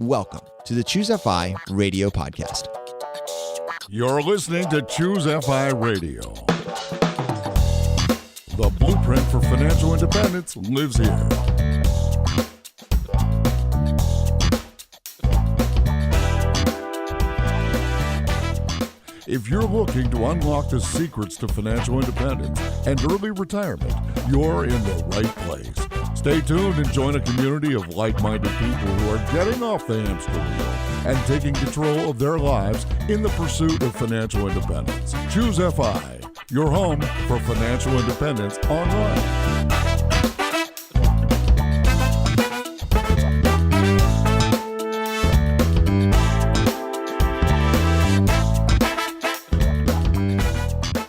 Welcome to the ChooseFI Radio Podcast. You're listening to ChooseFI Radio. The blueprint for financial independence lives here. If you're looking to unlock the secrets to financial independence and early retirement, you're in the right place. Stay tuned and join a community of like-minded people who are getting off the hamster wheel and taking control of their lives in the pursuit of financial independence. ChooseFI, your home for financial independence online.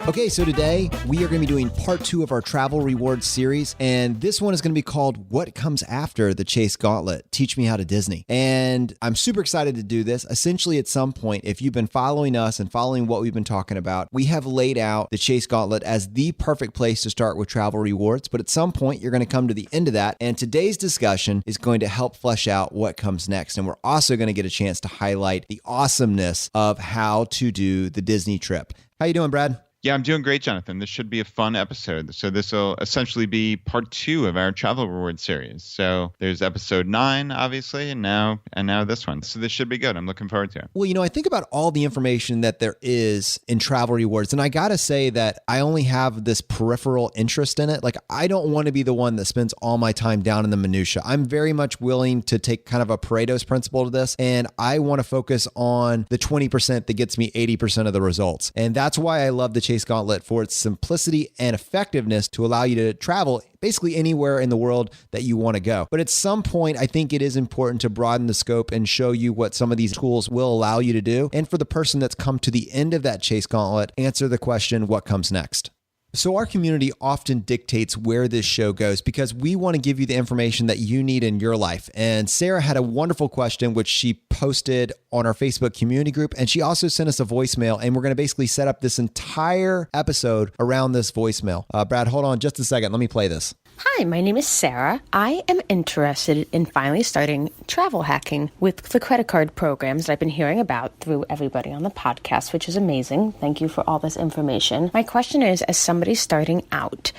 Okay, so today we are going to be doing part 2 of our travel rewards series, and this one is going to be called What Comes After the Chase Gauntlet? Teach Me How to Disney. And I'm super excited to do this. Essentially, at some point, if you've been following us and following what we've been talking about, we have laid out the Chase Gauntlet as the perfect place to start with travel rewards. But at some point, you're going to come to the end of that, and today's discussion is going to help flesh out what comes next. And we're also going to get a chance to highlight the awesomeness of how to do the Disney trip. How you doing, Brad? Yeah, I'm doing great, Jonathan. This should be a fun episode. So this will essentially be part 2 of our travel reward series. So there's episode 9, obviously, and now this one. So this should be good. I'm looking forward to it. Well, I think about all the information that there is in travel rewards, and I got to say that I only have this peripheral interest in it. Like, I don't want to be the one that spends all my time down in the minutia. I'm very much willing to take kind of a Pareto's principle to this, and I want to focus on the 20% that gets me 80% of the results. And that's why I love the Chase Gauntlet, for its simplicity and effectiveness to allow you to travel basically anywhere in the world that you want to go. But at some point, I think it is important to broaden the scope and show you what some of these tools will allow you to do. And for the person that's come to the end of that Chase Gauntlet, answer the question, what comes next? So our community often dictates where this show goes because we want to give you the information that you need in your life. And Sarah had a wonderful question, which she posted on our Facebook community group. And she also sent us a voicemail. And we're going to basically set up this entire episode around this voicemail. Brad, hold on just a second. Let me play this. Hi, my name is Sarah. I am interested in finally starting travel hacking with the credit card programs that I've been hearing about through everybody on the podcast, which is amazing. Thank you for all this information. My question is, as somebody starting out,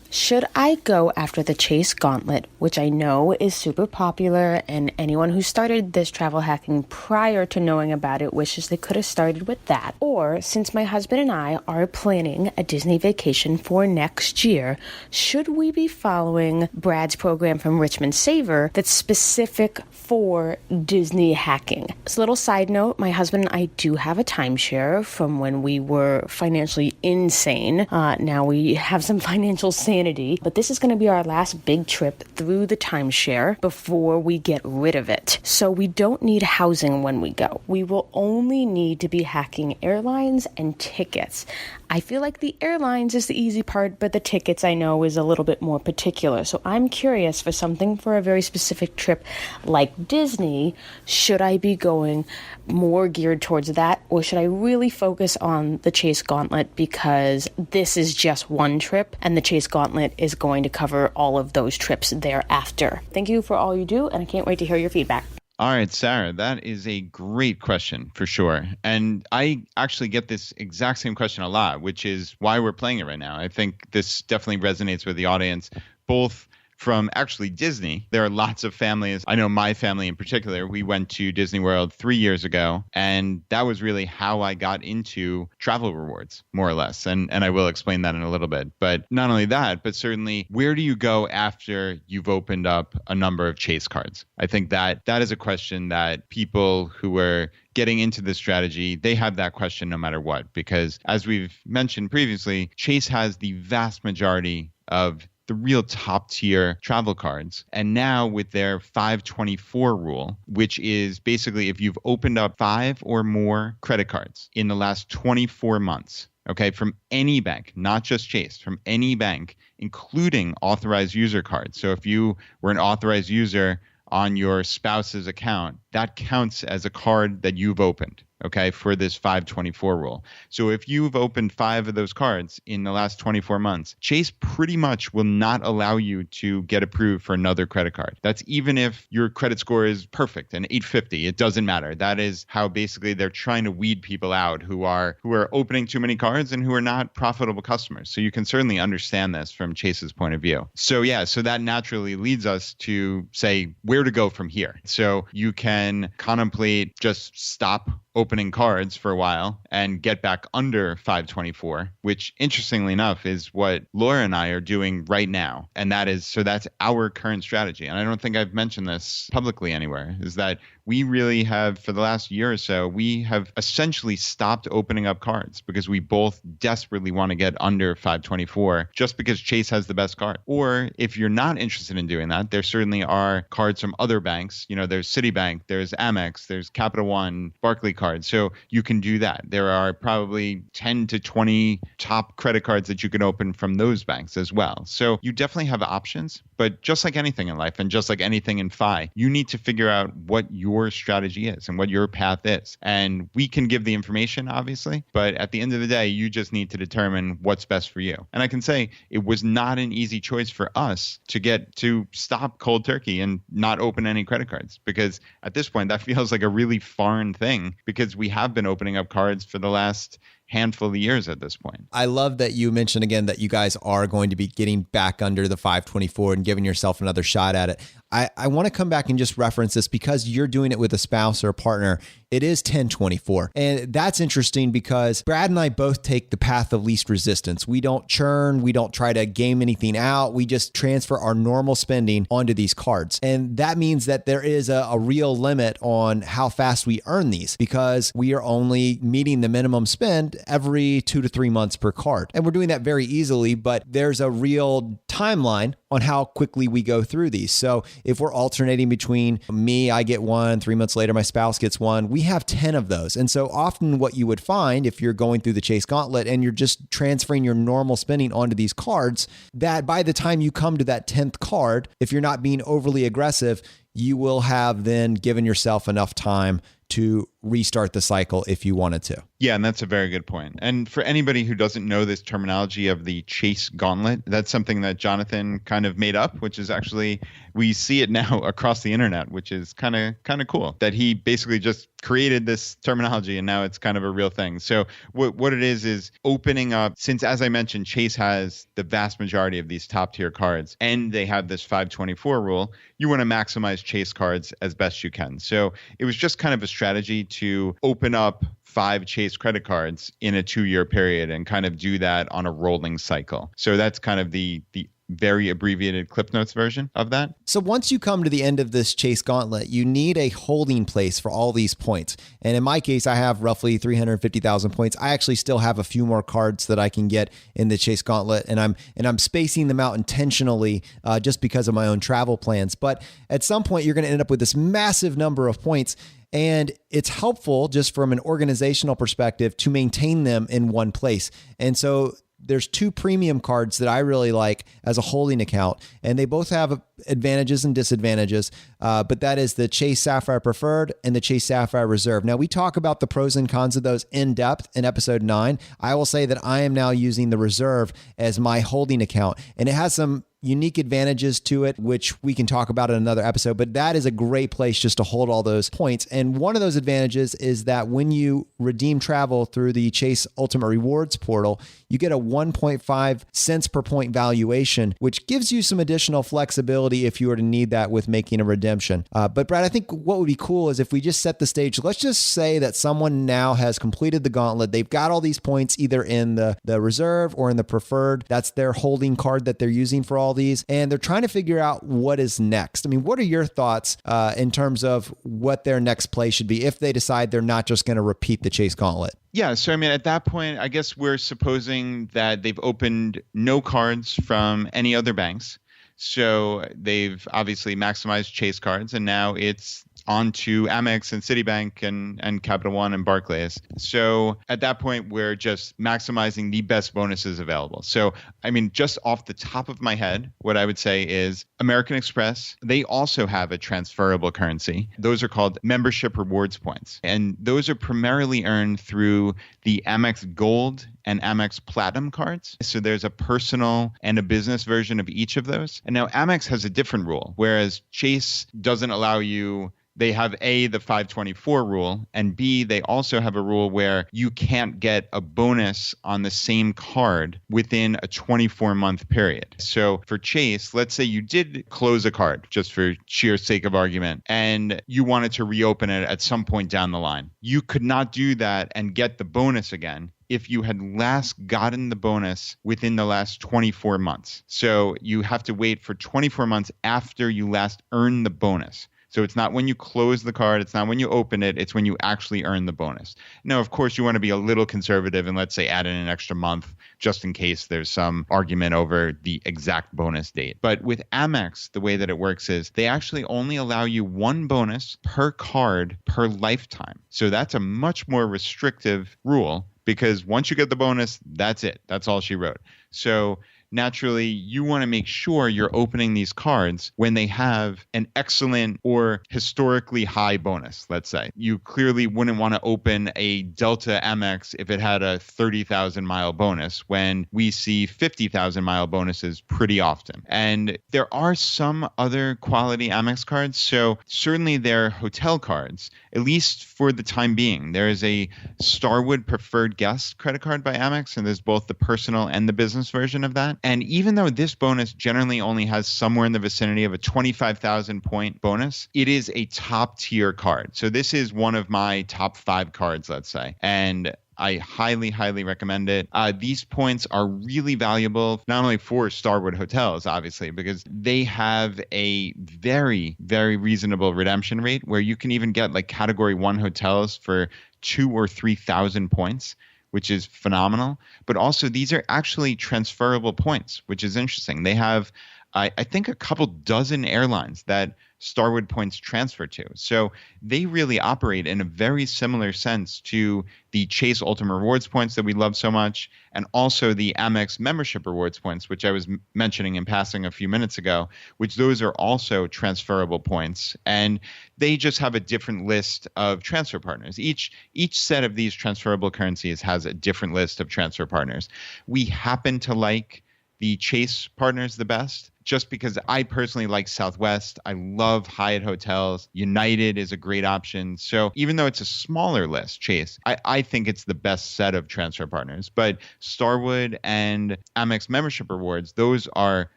should I go after the Chase Gauntlet, which I know is super popular, and anyone who started this travel hacking prior to knowing about it wishes they could have started with that? Or, since my husband and I are planning a Disney vacation for next year, should we be following Brad's program from Richmond Saver that's specific for Disney hacking? So, a little side note, my husband and I do have a timeshare from when we were financially insane. Now we have some financial sanity, but this is going to be our last big trip through the timeshare before we get rid of it. So we don't need housing when we go. We will only need to be hacking airlines and tickets. I feel like the airlines is the easy part, but the tickets I know is a little bit more particular. So I'm curious, for something for a very specific trip like Disney, should I be going more geared towards that, or should I really focus on the Chase Gauntlet because this is just one trip and the Chase Gauntlet is going to cover all of those trips thereafter? Thank you for all you do, and I can't wait to hear your feedback. All right, Sarah, that is a great question for sure. And I actually get this exact same question a lot, which is why we're playing it right now. I think this definitely resonates with the audience, both from actually Disney. There are lots of families. I know my family in particular, we went to Disney World 3 years ago, and that was really how I got into travel rewards, more or less. And I will explain that in a little bit. But not only that, but certainly, where do you go after you've opened up a number of Chase cards? I think that is a question that people who are getting into this strategy, they have that question no matter what, because as we've mentioned previously, Chase has the vast majority of the real top tier travel cards. And now with their 524 rule, which is basically if you've opened up 5 or more credit cards in the last 24 months, okay, from any bank, not just Chase, from any bank, including authorized user cards. So if you were an authorized user on your spouse's account, that counts as a card that you've opened. Okay, for this 524 rule. So if you've opened 5 of those cards in the last 24 months, Chase pretty much will not allow you to get approved for another credit card. That's even if your credit score is perfect, an 850, it doesn't matter. That is how basically they're trying to weed people out who are opening too many cards and who are not profitable customers. So you can certainly understand this from Chase's point of view. So so that naturally leads us to say where to go from here. So you can contemplate just stop opening cards for a while and get back under 524, which interestingly enough is what Laura and I are doing right now. And that's our current strategy. And I don't think I've mentioned this publicly anywhere, is that we really have, for the last year or so, we have essentially stopped opening up cards because we both desperately want to get under 524 just because Chase has the best card. Or if you're not interested in doing that, there certainly are cards from other banks. There's Citibank, there's Amex, there's Capital One, Barclay cards. So you can do that. There are probably 10 to 20 top credit cards that you can open from those banks as well. So you definitely have options, but just like anything in life and just like anything in FI, you need to figure out what your strategy is and what your path is. And we can give the information, obviously, but at the end of the day, you just need to determine what's best for you. And I can say it was not an easy choice for us to stop cold turkey and not open any credit cards, because at this point, that feels like a really foreign thing, because we have been opening up cards for the last handful of years at this point. I love that you mentioned again that you guys are going to be getting back under the 524 and giving yourself another shot at it. I want to come back and just reference this because you're doing it with a spouse or a partner. It is 1024. And that's interesting because Brad and I both take the path of least resistance. We don't churn. We don't try to game anything out. We just transfer our normal spending onto these cards. And that means that there is a real limit on how fast we earn these because we are only meeting the minimum spend every 2 to 3 months per card. And we're doing that very easily, but there's a real timeline on how quickly we go through these. So if we're alternating between me, I get one, 3 months later, my spouse gets one, we have 10 of those. And so often what you would find if you're going through the Chase Gauntlet and you're just transferring your normal spending onto these cards, that by the time you come to that 10th card, if you're not being overly aggressive, you will have then given yourself enough time to restart the cycle if you wanted to. Yeah, and that's a very good point. And for anybody who doesn't know this terminology of the Chase Gauntlet, that's something that Jonathan kind of made up, which is actually, we see it now across the internet, which is kind of cool, that he basically just created this terminology and now it's kind of a real thing. So what it is opening up, since as I mentioned, Chase has the vast majority of these top tier cards and they have this 524 rule, you want to maximize Chase cards as best you can. So it was just kind of a strategy to open up 5 Chase credit cards in a 2-year period and kind of do that on a rolling cycle. So that's kind of the very abbreviated Clip Notes version of that. So once you come to the end of this Chase Gauntlet, you need a holding place for all these points. And in my case, I have roughly 350,000 points. I actually still have a few more cards that I can get in the Chase Gauntlet, and I'm spacing them out intentionally just because of my own travel plans. But at some point, you're going to end up with this massive number of points. And it's helpful just from an organizational perspective to maintain them in one place. And so there's 2 premium cards that I really like as a holding account, and they both have advantages and disadvantages, but that is the Chase Sapphire Preferred and the Chase Sapphire Reserve. Now, we talk about the pros and cons of those in depth in episode 9. I will say that I am now using the Reserve as my holding account, and it has some unique advantages to it, which we can talk about in another episode, but that is a great place just to hold all those points. And one of those advantages is that when you redeem travel through the Chase Ultimate Rewards portal, you get a 1.5 cents per point valuation, which gives you some additional flexibility if you were to need that with making a redemption. But Brad, I think what would be cool is if we just set the stage. Let's just say that someone now has completed the gauntlet. They've got all these points either in the Reserve or in the Preferred. That's their holding card that they're using for all these, and they're trying to figure out what is next. I mean, what are your thoughts in terms of what their next play should be if they decide they're not just going to repeat the Chase Gauntlet? Yeah, so I mean, at that point, I guess we're supposing that they've opened no cards from any other banks. So they've obviously maximized Chase cards, and now it's onto Amex and Citibank and Capital One and Barclays. So at that point, we're just maximizing the best bonuses available. So, I mean, just off the top of my head, what I would say is American Express, they also have a transferable currency. Those are called membership rewards points. And those are primarily earned through the Amex Gold and Amex Platinum cards. So there's a personal and a business version of each of those. And now Amex has a different rule, whereas Chase doesn't allow you. They have A, the 524 rule, and B, they also have a rule where you can't get a bonus on the same card within a 24-month period. So for Chase, let's say you did close a card, just for sheer sake of argument, and you wanted to reopen it at some point down the line. You could not do that and get the bonus again if you had last gotten the bonus within the last 24 months. So you have to wait for 24 months after you last earned the bonus. So it's not when you close the card, it's not when you open it, it's when you actually earn the bonus. Now, of course, you want to be a little conservative and let's say add in an extra month just in case there's some argument over the exact bonus date. But with Amex, the way that it works is they actually only allow you one bonus per card per lifetime. So that's a much more restrictive rule because once you get the bonus, that's it. That's all she wrote. So naturally, you want to make sure you're opening these cards when they have an excellent or historically high bonus, let's say. You clearly wouldn't want to open a Delta Amex if it had a 30,000 mile bonus when we see 50,000 mile bonuses pretty often. And there are some other quality Amex cards. So certainly they're hotel cards, at least for the time being. There is a Starwood Preferred Guest credit card by Amex, and there's both the personal and the business version of that. And even though this bonus generally only has somewhere in the vicinity of a 25,000 point bonus, it is a top tier card. So this is one of my top 5 cards, let's say. And I highly, highly recommend it. These points are really valuable, not only for Starwood hotels, obviously, because they have a very, very reasonable redemption rate where you can even get like Category 1 hotels for 2,000 or 3,000 points, which is phenomenal. But also these are actually transferable points, which is interesting. They have, I think, a couple dozen airlines that Starwood points transfer to. So they really operate in a very similar sense to the Chase Ultimate Rewards points that we love so much, and also the Amex membership rewards points, which I was mentioning in passing a few minutes ago, which those are also transferable points. And they just have a different list of transfer partners. Each set of these transferable currencies has a different list of transfer partners. We happen to like the Chase partners the best, just because I personally like Southwest. I love Hyatt hotels. United is a great option. So even though it's a smaller list, Chase, I think it's the best set of transfer partners. But Starwood and Amex membership rewards, those are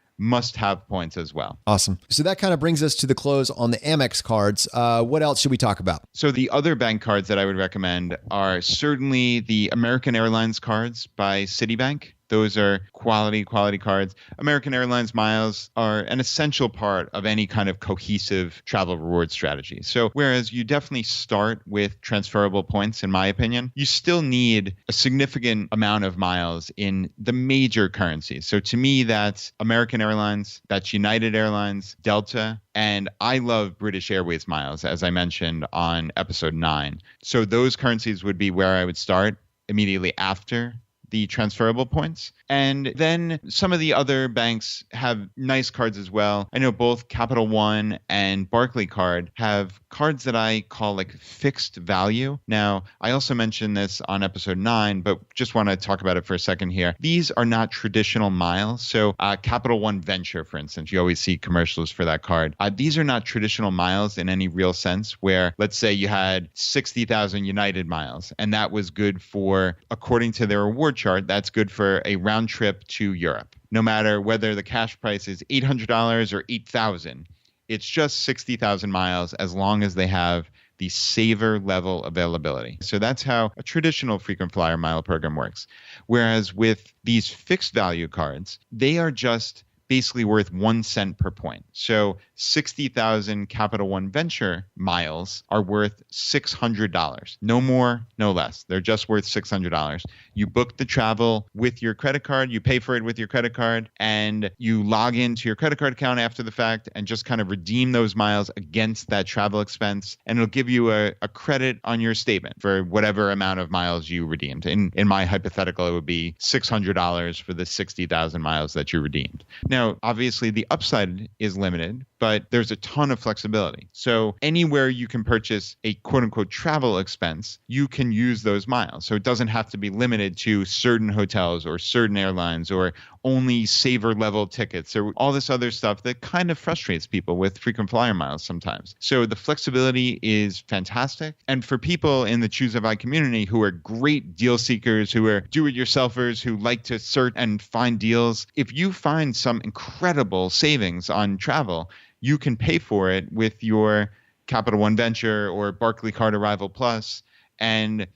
must-have points as well. Awesome. So that kind of brings us to the close on the Amex cards. What else should we talk about? So the other bank cards that I would recommend are certainly the American Airlines cards by Citibank. Those are quality cards. American Airlines miles are an essential part of any kind of cohesive travel reward strategy. So whereas you definitely start with transferable points, in my opinion, you still need a significant amount of miles in the major currencies. So to me, that's American Airlines, that's United Airlines, Delta, and I love British Airways miles, as I mentioned on episode 9. So those currencies would be where I would start immediately after the transferable points. And then some of the other banks have nice cards as well. I know both Capital One and Barclaycard have cards that I call like fixed value. Now, I also mentioned this on episode 9, but just want to talk about it for a second here. These are not traditional miles. So Capital One Venture, for instance, you always see commercials for that card. These are not traditional miles in any real sense, where let's say you had 60,000 United miles, and that was good for, according to their reward chart, that's good for a round trip to Europe. No matter whether the cash price is $800 or $8,000, it's just 60,000 miles as long as they have the saver level availability. So that's how a traditional frequent flyer mile program works. Whereas with these fixed value cards, they are just basically worth 1 cent per point. So 60,000 Capital One Venture miles are worth $600. No more, no less. They're just worth $600. You book the travel with your credit card, you pay for it with your credit card, and you log into your credit card account after the fact and just kind of redeem those miles against that travel expense. And it'll give you a credit on your statement for whatever amount of miles you redeemed. In my hypothetical, it would be $600 for the 60,000 miles that you redeemed. Now, obviously, the upside is limited, but there's a ton of flexibility. So anywhere you can purchase a quote unquote travel expense, you can use those miles. So it doesn't have to be limited to certain hotels or certain airlines or only saver level tickets or all this other stuff that kind of frustrates people with frequent flyer miles sometimes. So the flexibility is fantastic. And for people in the ChooseFI community who are great deal seekers, who are do-it-yourselfers, who like to search and find deals, if you find some incredible savings on travel, you can pay for it with your Capital One Venture or Barclay Card Arrival Plus and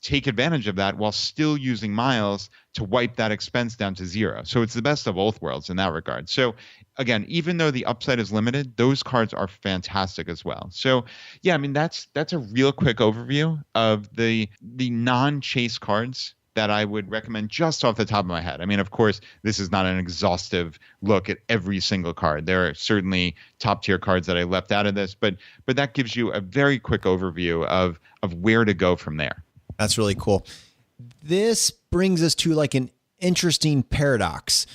take advantage of that while still using miles to wipe that expense down to zero. So it's the best of both worlds in that regard. So again, even though the upside is limited, those cards are fantastic as well. So yeah, I mean, that's a real quick overview of the non-Chase cards that I would recommend just off the top of my head. I mean, of course, this is not an exhaustive look at every single card. There are certainly top tier cards that I left out of this, but that gives you a very quick overview of where to go from there. That's really cool. This brings us to like an interesting paradox.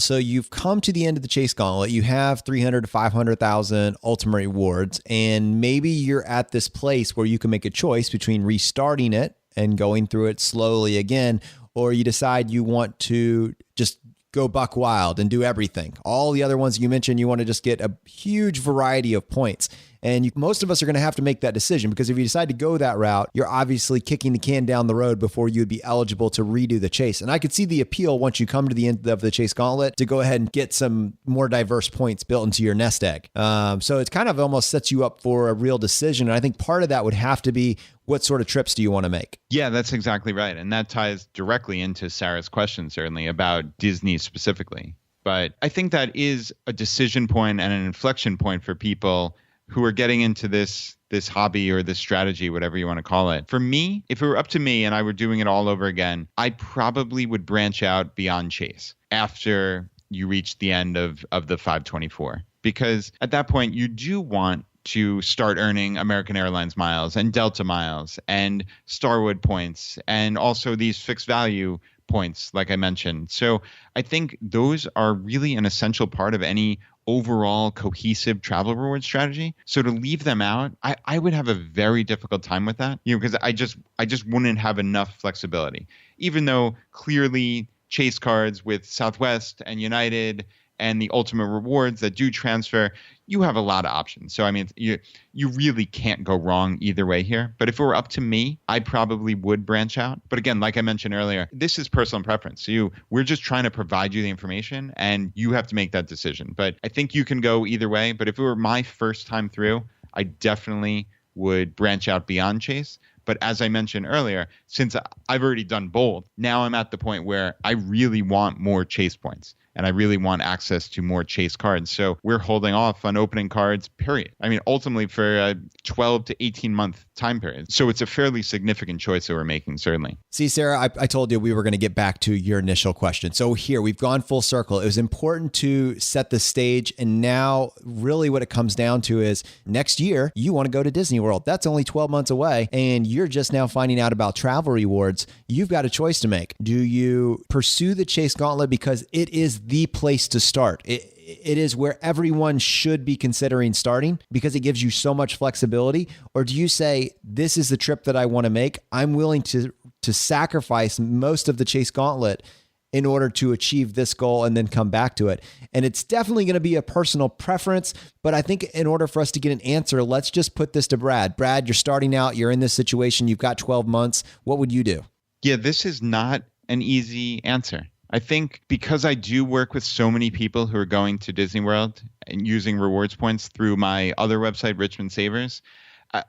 So you've come to the end of the Chase Gauntlet. You have 300 to 500,000 ultimate rewards, and maybe you're at this place where you can make a choice between restarting it and going through it slowly again, or you decide you want to just go buck wild and do everything. All the other ones you mentioned, you want to just get a huge variety of points. And most of us are going to have to make that decision, because if you decide to go that route, you're obviously kicking the can down the road before you would be eligible to redo the chase. And I could see the appeal once you come to the end of the Chase Gauntlet to go ahead and get some more diverse points built into your nest egg. So it kind of almost sets you up for a real decision. And I think part of that would have to be, what sort of trips do you want to make? Yeah, that's exactly right. And that ties directly into Sarah's question, certainly, about Disney specifically. But I think that is a decision point and an inflection point for people who are getting into this hobby or this strategy, whatever you want to call it. For me, if it were up to me and I were doing it all over again, I probably would branch out beyond Chase after you reach the end of the 524. Because at that point, you do want to start earning American Airlines miles and Delta miles and Starwood points and also these fixed value points, like I mentioned. So I think those are really an essential part of any overall cohesive travel reward strategy. So to leave them out, I would have a very difficult time with that, because I just wouldn't have enough flexibility. Even though clearly Chase cards with Southwest and United and the ultimate rewards that do transfer, you have a lot of options. So, I mean, you really can't go wrong either way here. But if it were up to me, I probably would branch out. But again, like I mentioned earlier, this is personal preference. So we're just trying to provide you the information and you have to make that decision. But I think you can go either way. But if it were my first time through, I definitely would branch out beyond Chase. But as I mentioned earlier, since I've already done both, now I'm at the point where I really want more Chase points. And I really want access to more Chase cards. So we're holding off on opening cards, period. I mean, ultimately for a 12 to 18 month time period. So it's a fairly significant choice that we're making, certainly. See, Sarah, I told you we were going to get back to your initial question. So here, we've gone full circle. It was important to set the stage. And now really what it comes down to is next year, you want to go to Disney World. That's only 12 months away. And you're just now finding out about travel rewards. You've got a choice to make. Do you pursue the Chase Gauntlet because it is the place to start? It is where everyone should be considering starting because it gives you so much flexibility. Or do you say, this is the trip that I want to make? I'm willing to sacrifice most of the Chase Gauntlet in order to achieve this goal and then come back to it. And it's definitely going to be a personal preference, but I think in order for us to get an answer, let's just put this to Brad. Brad, you're starting out, you're in this situation, you've got 12 months. What would you do? Yeah, this is not an easy answer. I think because I do work with so many people who are going to Disney World and using rewards points through my other website, Richmond Savers,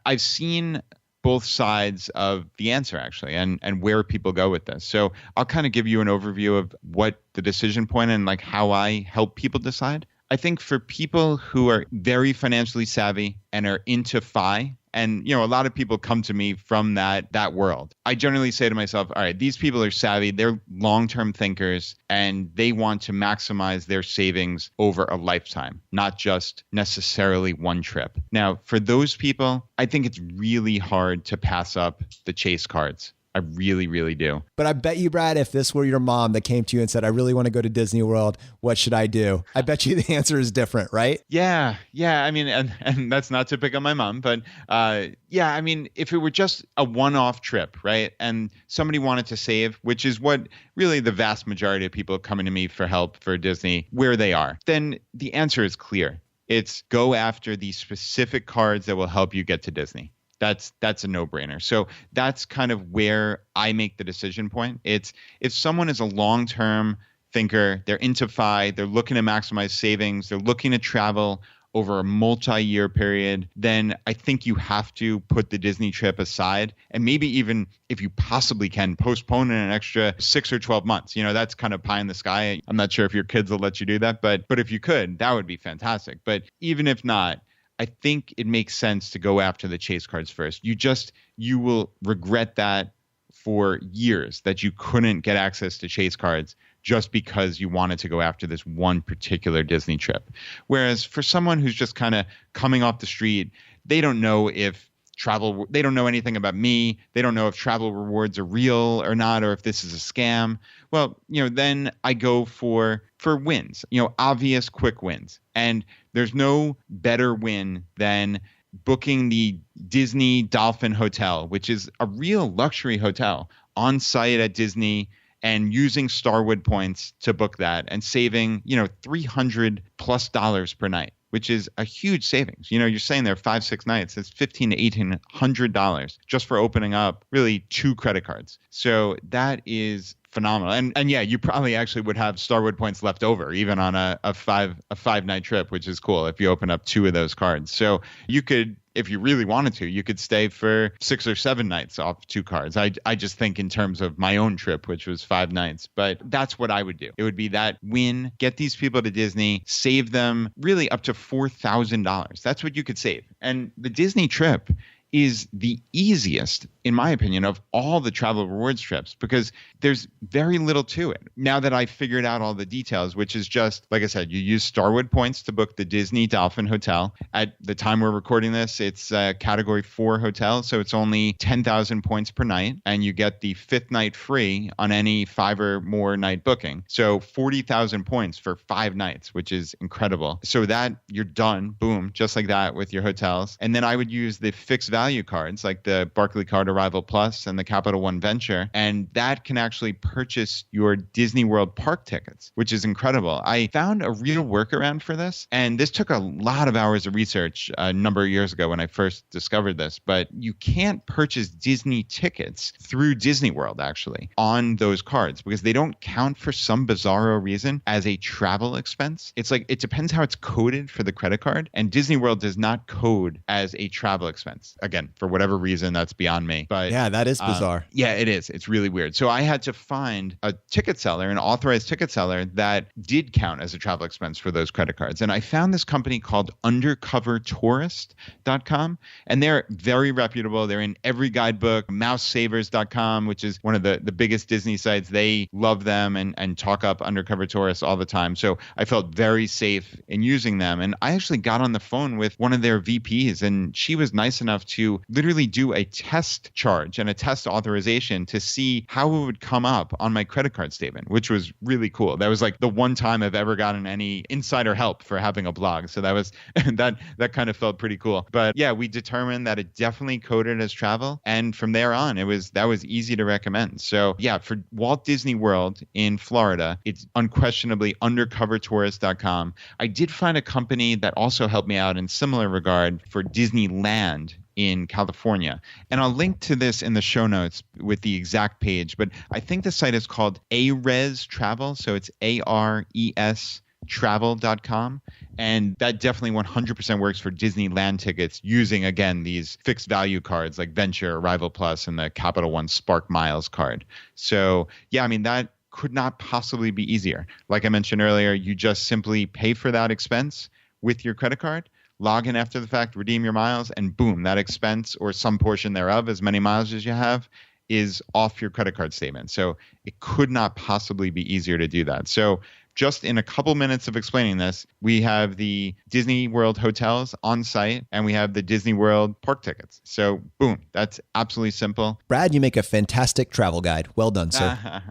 I've seen both sides of the answer, actually, and where people go with this. So I'll kind of give you an overview of what the decision point and like how I help people decide. I think for people who are very financially savvy and are into FI, and, a lot of people come to me from that world. I generally say to myself, all right, these people are savvy. They're long-term thinkers, and they want to maximize their savings over a lifetime, not just necessarily one trip. Now, for those people, I think it's really hard to pass up the Chase cards. I really, really do. But I bet you, Brad, if this were your mom that came to you and said, I really want to go to Disney World, what should I do? I bet you the answer is different, right? Yeah. I mean, and that's not to pick on my mom, but I mean, if it were just a one-off trip, right? And somebody wanted to save, which is what really the vast majority of people coming to me for help for Disney, where they are, then the answer is clear. It's go after the specific cards that will help you get to Disney. That's a no-brainer. So that's kind of where I make the decision point. It's if someone is a long-term thinker, they're into FI, they're looking to maximize savings, they're looking to travel over a multi-year period, then I think you have to put the Disney trip aside and maybe even, if you possibly can, postpone it an extra 6 or 12 months. That's kind of pie in the sky. I'm not sure if your kids will let you do that, but if you could, that would be fantastic. But even if not, I think it makes sense to go after the Chase cards first. You will regret that for years that you couldn't get access to Chase cards just because you wanted to go after this one particular Disney trip. Whereas for someone who's just kind of coming off the street, they don't know they don't know anything about me. They don't know if travel rewards are real or not, or if this is a scam. Well, then I go for wins, obvious quick wins. And there's no better win than booking the Disney Dolphin Hotel, which is a real luxury hotel on site at Disney, and using Starwood points to book that and saving, $300+ per night, which is a huge savings. You're saying there 5-6 nights, it's $1,500 to $1,800 just for opening up really 2 credit cards. So that is phenomenal. And yeah, you probably actually would have Starwood points left over even on a 5-night trip, which is cool if you open up 2 of those cards. So you could, if you really wanted to, you could stay for 6 or 7 nights off 2 cards. I just think in terms of my own trip, which was 5 nights, but that's what I would do. It would be that win, get these people to Disney, save them really up to $4,000. That's what you could save. And the Disney trip is the easiest, in my opinion, of all the travel rewards trips because there's very little to it. Now that I figured out all the details, which is just, like I said, you use Starwood points to book the Disney Dolphin Hotel. At the time we're recording this, it's a Category 4 hotel, so it's only 10,000 points per night, and you get the 5th night free on any 5 or more night booking. So 40,000 points for 5 nights, which is incredible. So that you're done, boom, just like that with your hotels. And then I would use the fixed value cards like the Barclay Card Arrival Plus and the Capital One Venture, and that can actually purchase your Disney World park tickets, which is incredible. I found a real workaround for this, and this took a lot of hours of research a number of years ago when I first discovered this, but you can't purchase Disney tickets through Disney World actually on those cards because they don't count for some bizarro reason as a travel expense. It's like, it depends how it's coded for the credit card, and Disney World does not code as a travel expense. Again, for whatever reason, that's beyond me. But yeah, that is bizarre. Yeah, it is. It's really weird. So I had to find a ticket seller, an authorized ticket seller that did count as a travel expense for those credit cards. And I found this company called undercovertourist.com, and they're very reputable. They're in every guidebook. mousesavers.com, which is one of the biggest Disney sites. They love them and talk up undercover tourists all the time. So I felt very safe in using them. And I actually got on the phone with one of their VPs, and she was nice enough to literally do a test charge and a test authorization to see how it would come up on my credit card statement, which was really cool. That was like the one time I've ever gotten any insider help for having a blog. So that was that kind of felt pretty cool. But yeah, we determined that it definitely coded as travel, and from there on that was easy to recommend. So yeah, for Walt Disney World in Florida, it's unquestionably undercovertourist.com. I did find a company that also helped me out in similar regard for Disneyland in California. And I'll link to this in the show notes with the exact page, but I think the site is called ARES Travel. So it's ARES travel.com. And that definitely 100% works for Disneyland tickets using, again, these fixed value cards like Venture, Arrival Plus, and the Capital One Spark Miles card. So yeah, I mean, that could not possibly be easier. Like I mentioned earlier, you just simply pay for that expense with your credit card, log in after the fact, redeem your miles, and boom, that expense or some portion thereof, as many miles as you have, is off your credit card statement. So it could not possibly be easier to do that. So just in a couple minutes of explaining this, we have the Disney World hotels on site and we have the Disney World park tickets. So boom, that's absolutely simple. Brad, you make a fantastic travel guide. Well done, sir.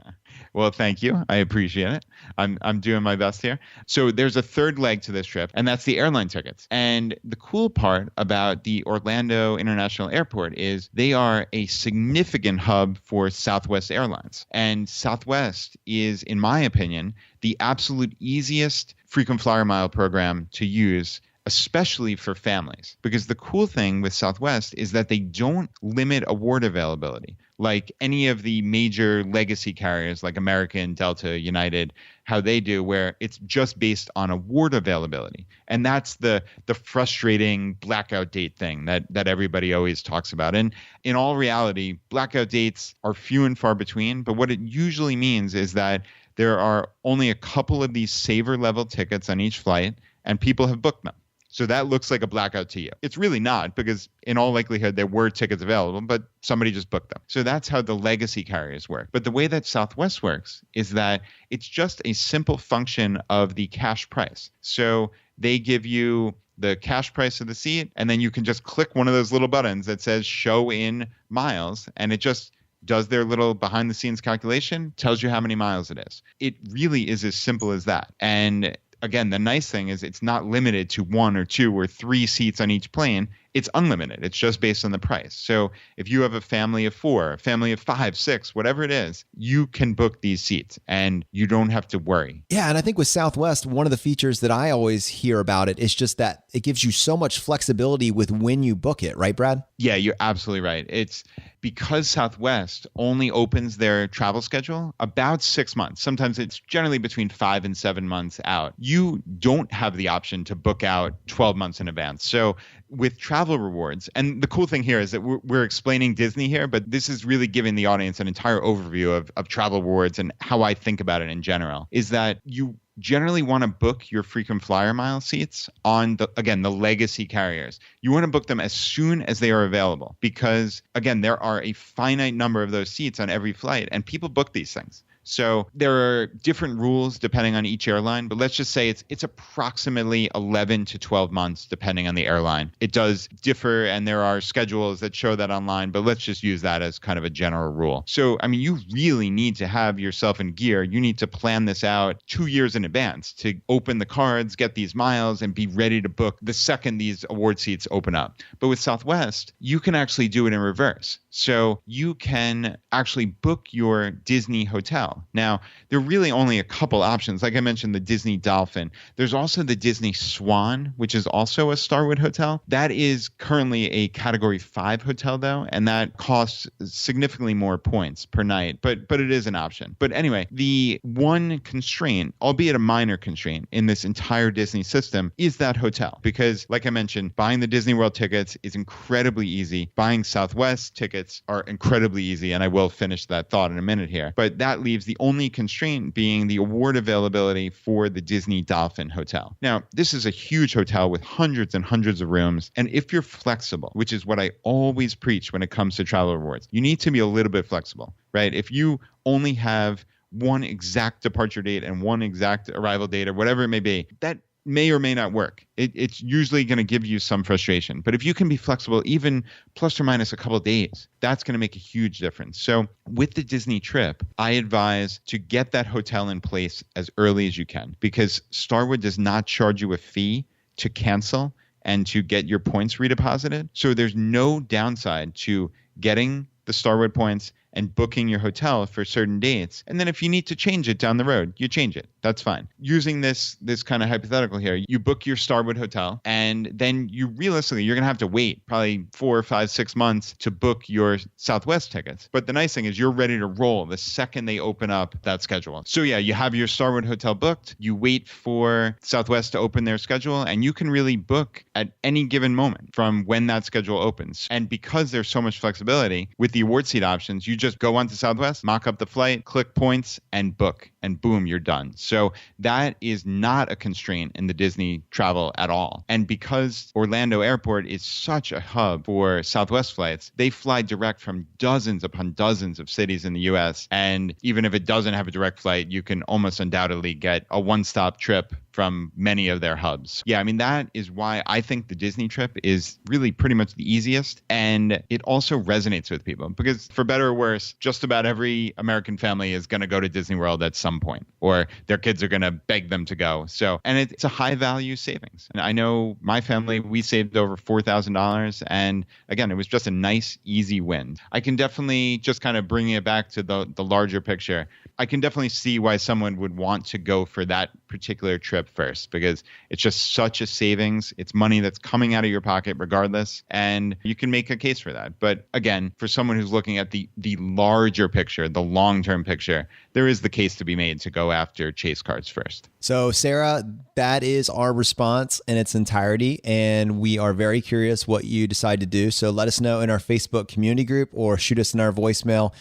Well, thank you. I appreciate it. I'm doing my best here. So there's a third leg to this trip, and that's the airline tickets. And the cool part about the Orlando International Airport is they are a significant hub for Southwest Airlines. And Southwest is, in my opinion, the absolute easiest frequent flyer mile program to use, especially for families. Because the cool thing with Southwest is that they don't limit award availability like any of the major legacy carriers like American, Delta, United, how they do, where it's just based on award availability. And that's the frustrating blackout date thing that everybody always talks about. And in all reality, blackout dates are few and far between. But what it usually means is that there are only a couple of these saver level tickets on each flight, and people have booked them. So that looks like a blackout to you. It's really not, because in all likelihood, there were tickets available, but somebody just booked them. So that's how the legacy carriers work. But the way that Southwest works is that it's just a simple function of the cash price. So they give you the cash price of the seat, and then you can just click one of those little buttons that says show in miles, and it just does their little behind the scenes calculation, tells you how many miles it is. It really is as simple as that. And again, the nice thing is it's not limited to 1 or 2 or 3 seats on each plane. It's unlimited. It's just based on the price. So if you have a family of 4, a family of 5, 6, whatever it is, you can book these seats and you don't have to worry. Yeah. And I think with Southwest, one of the features that I always hear about it is just that it gives you so much flexibility with when you book it. Right, Brad? Yeah, you're absolutely right. It's because Southwest only opens their travel schedule about 6 months. Sometimes it's generally between 5 and 7 months out. You don't have the option to book out 12 months in advance. So with travel rewards, and the cool thing here is that we're explaining Disney here, but this is really giving the audience an entire overview of travel rewards and how I think about it in general, is that you generally want to book your frequent flyer mile seats on the legacy carriers. You want to book them as soon as they are available because, again, there are a finite number of those seats on every flight and people book these things. So there are different rules depending on each airline, but let's just say it's approximately 11 to 12 months depending on the airline. It does differ, and there are schedules that show that online, but let's just use that as kind of a general rule. So, I mean, you really need to have yourself in gear. You need to plan this out 2 years in advance to open the cards, get these miles, and be ready to book the second these award seats open up. But with Southwest, you can actually do it in reverse. So you can actually book your Disney hotel. Now, there are really only a couple options. Like I mentioned, the Disney Dolphin. There's also the Disney Swan, which is also a Starwood hotel. That is currently a Category 5 hotel, though, and that costs significantly more points per night. But it is an option. But anyway, the one constraint, albeit a minor constraint, in this entire Disney system is that hotel. Because, like I mentioned, buying the Disney World tickets is incredibly easy. Buying Southwest tickets are incredibly easy, and I will finish that thought in a minute here. But that leaves the only constraint being the award availability for the Disney Dolphin Hotel. Now, this is a huge hotel with hundreds and hundreds of rooms, and if you're flexible, which is what I always preach when it comes to travel rewards, you need to be a little bit flexible, right? If you only have one exact departure date and one exact arrival date or whatever it may be, that may or may not work. It's usually going to give you some frustration. But if you can be flexible, even plus or minus a couple of days, that's going to make a huge difference. So with the Disney trip, I advise to get that hotel in place as early as you can, because Starwood does not charge you a fee to cancel and to get your points redeposited. So there's no downside to getting the Starwood points and booking your hotel for certain dates. And then if you need to change it down the road, you change it. That's fine. Using this kind of hypothetical here, you book your Starwood hotel, and then you're going to have to wait probably 4, 5, 6 months to book your Southwest tickets. But the nice thing is you're ready to roll the second they open up that schedule. So yeah, you have your Starwood hotel booked, you wait for Southwest to open their schedule, and you can really book at any given moment from when that schedule opens. And because there's so much flexibility with the award seat options, you just go onto Southwest, mock up the flight, click points, and book, and boom, you're done. So that is not a constraint in the Disney travel at all. And because Orlando Airport is such a hub for Southwest flights, they fly direct from dozens upon dozens of cities in the US. And even if it doesn't have a direct flight, you can almost undoubtedly get a one-stop trip from many of their hubs. Yeah, I mean, that is why I think the Disney trip is really pretty much the easiest. And it also resonates with people because, for better or worse, just about every American family is going to go to Disney World at some point, or their kids are going to beg them to go. So, and it's a high value savings. And I know my family, we saved over $4,000. And again, it was just a nice, easy win. I can definitely, just kind of bringing it back to the larger picture, I can definitely see why someone would want to go for that particular trip first, because it's just such a savings. It's money that's coming out of your pocket regardless, and you can make a case for that. But again, for someone who's looking at the larger picture, the long-term picture, there is the case to be made to go after Chase cards first. So Sarah, that is our response in its entirety, and we are very curious what you decide to do. So let us know in our Facebook community group or shoot us in our voicemail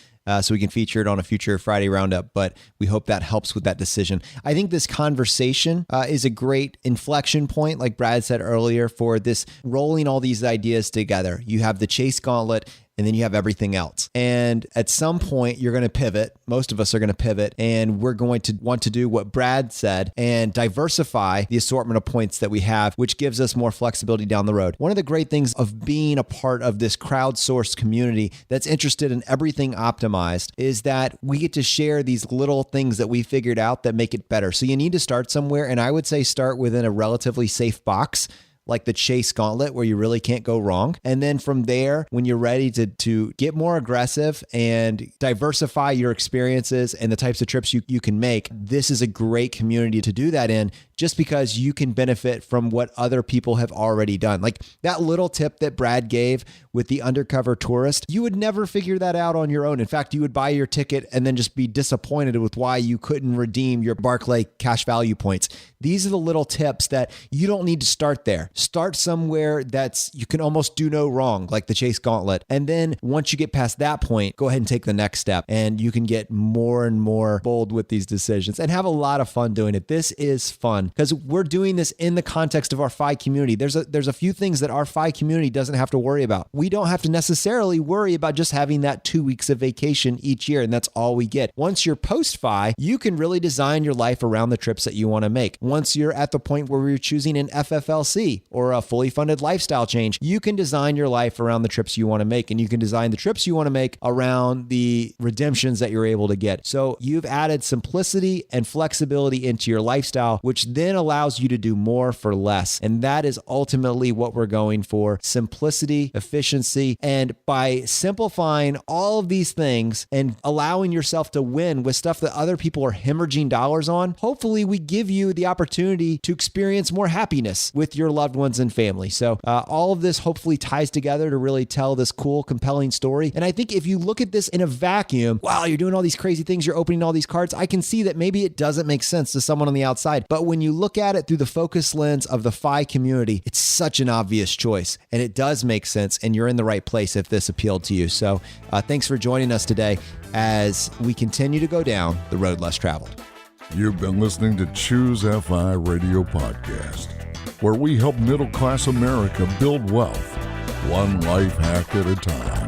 so we can feature it on a future Friday Roundup. But we hope that helps with that decision. I think this conversation is a great inflection point, like Brad said earlier, for this rolling all these ideas together. You have the Chase Gauntlet, and then you have everything else. And at some point, you're going to pivot. Most of us are going to pivot, and we're going to want to do what Brad said and diversify the assortment of points that we have, which gives us more flexibility down the road. One of the great things of being a part of this crowdsourced community that's interested in everything optimized is that we get to share these little things that we figured out that make it better. So you need to start somewhere, and I would say start within a relatively safe box, like the Chase Gauntlet, where you really can't go wrong. And then from there, when you're ready to get more aggressive and diversify your experiences and the types of trips you can make, this is a great community to do that in, just because you can benefit from what other people have already done. Like that little tip that Brad gave with the undercover tourist, you would never figure that out on your own. In fact, you would buy your ticket and then just be disappointed with why you couldn't redeem your Barclay cash value points. These are the little tips that you don't need to start there. Start somewhere that's you can almost do no wrong, like the Chase Gauntlet. And then once you get past that point, go ahead and take the next step, and you can get more and more bold with these decisions and have a lot of fun doing it. This is fun because we're doing this in the context of our FI community. There's a few things that our FI community doesn't have to worry about. We don't have to necessarily worry about just having that 2 weeks of vacation each year, and that's all we get. Once you're post-FI, you can really design your life around the trips that you want to make. Once you're at the point where you're choosing an FFLC or a fully funded lifestyle change, you can design your life around the trips you want to make, and you can design the trips you want to make around the redemptions that you're able to get. So you've added simplicity and flexibility into your lifestyle, which then allows you to do more for less. And that is ultimately what we're going for: simplicity, efficiency. And by simplifying all of these things and allowing yourself to win with stuff that other people are hemorrhaging dollars on, hopefully we give you the opportunity to experience more happiness with your loved ones and family. So all of this hopefully ties together to really tell this cool, compelling story. And I think if you look at this in a vacuum, wow, you're doing all these crazy things, you're opening all these cards, I can see that maybe it doesn't make sense to someone on the outside. But when you look at it through the focus lens of the FI community, it's such an obvious choice, and it does make sense, and you're in the right place if this appealed to you. So thanks for joining us today as we continue to go down the road less traveled. You've been listening to ChooseFI Radio Podcast, where we help middle-class America build wealth, one life hack at a time.